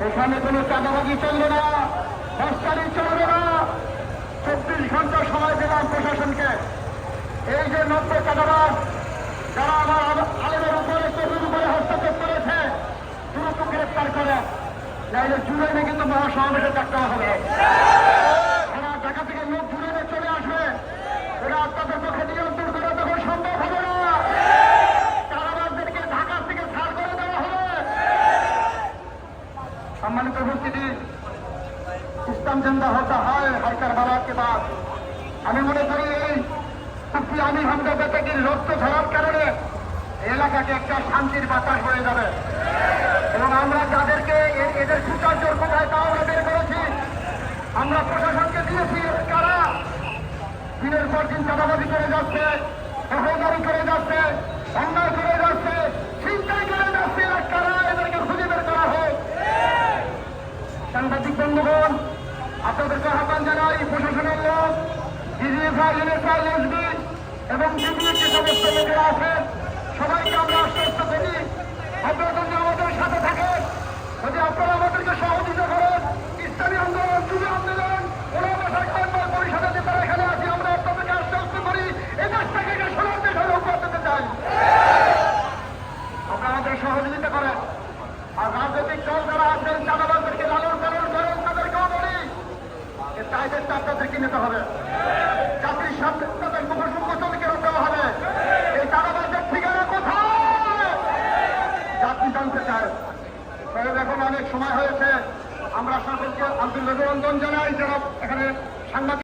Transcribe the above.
এখানে কোনো চাঁদাবাজি চলবে না, হস্তানি চলবে না। 24 ঘন্টা সময় দিলাম প্রশাসনকে। এই যে 90 চাঁদাবাজ যারা আমার আলেমের উপরে চোখের উপরে হস্তক্ষেপ করেছে, দ্রুত গ্রেপ্তার করে, নাইলে জুলাইনে কিন্তু মহাসমাবেশে ডাকতে হবে। সারা ঢাকা থেকে লোক জুলাইনে চলে আসবে, এরা আপনাদের পক্ষে নিয়ন্ত্রণ করা তখন সম্ভব হবে না। চাঁদাবাজদেরকে ঢাকা থেকে ছাড় করে দেওয়া হবে। সম্মানিত উপস্থিতি, ইসলাম জিন্দা হতে হয় হায়দার বাবাকে বাদ। আমি মনে করি এই মুফতি আমির হামজা বেতাগীর রক্ত ঝরার কারণে এলাকাকে একটা শান্তির বাতাস হয়ে যাবে। এবং আমরা যাদেরকে এদের সুচার্যর কোথায় তাও আমরা বের করেছি, আমরা প্রশাসনকে দিয়েছি। কারা দিনের পর দিন চাঁদাবাজি করে যাচ্ছে, দখলদারি করে যাচ্ছে, অন্যায় করে যাচ্ছে, ছিনতাই করে যাচ্ছে, এরা কারা? এদেরকে খুঁজে বের করা হোক। সাংবাদিক বন্ধুগণ, আপনাদেরকে আহ্বান জানাই, প্রশাসনের লোক, ডিজিএফআই, এনএসআই, এসবি এবং ডিবির যে সমস্ত লোকেরা আছেন, সবাইকে আমরা আশ্বস্ত করি আপনারা যদি আমাদের সাথে থাকেন, যদি আপনারা আমাদেরকে সহযোগিতা করেন, ইসলামী আন্দোলন, যুব আন্দোলন, ওলামা শাখার পরিষদের নেতারা এখানে আছি, আমরা আপনাদেরকে আশ্বস্ত করি এই দেশটাকে সোনার দেশে রূপান্তর করতে চাই। আপনারা আমাদের সহযোগিতা করেন। আর রাজনৈতিক দল যারা আছেন, চাঁদাবাজদেরকে লালন পালন করেন, তাদেরকেও বলি এই দায়িত্বটা আপনাদেরকে নিতে হবে। জাতির সামনে তাদের মুখোমুখি দেওয়া হবে। এই চাঁদাবাজদের ঠিকানা কোথায় জাতি জানতে চায়। এখন অনেক সময় হয়েছে, আমরা সকলকে আন্তরিক অভিনন্দন জানাই যারা এখানে সাংবাদিক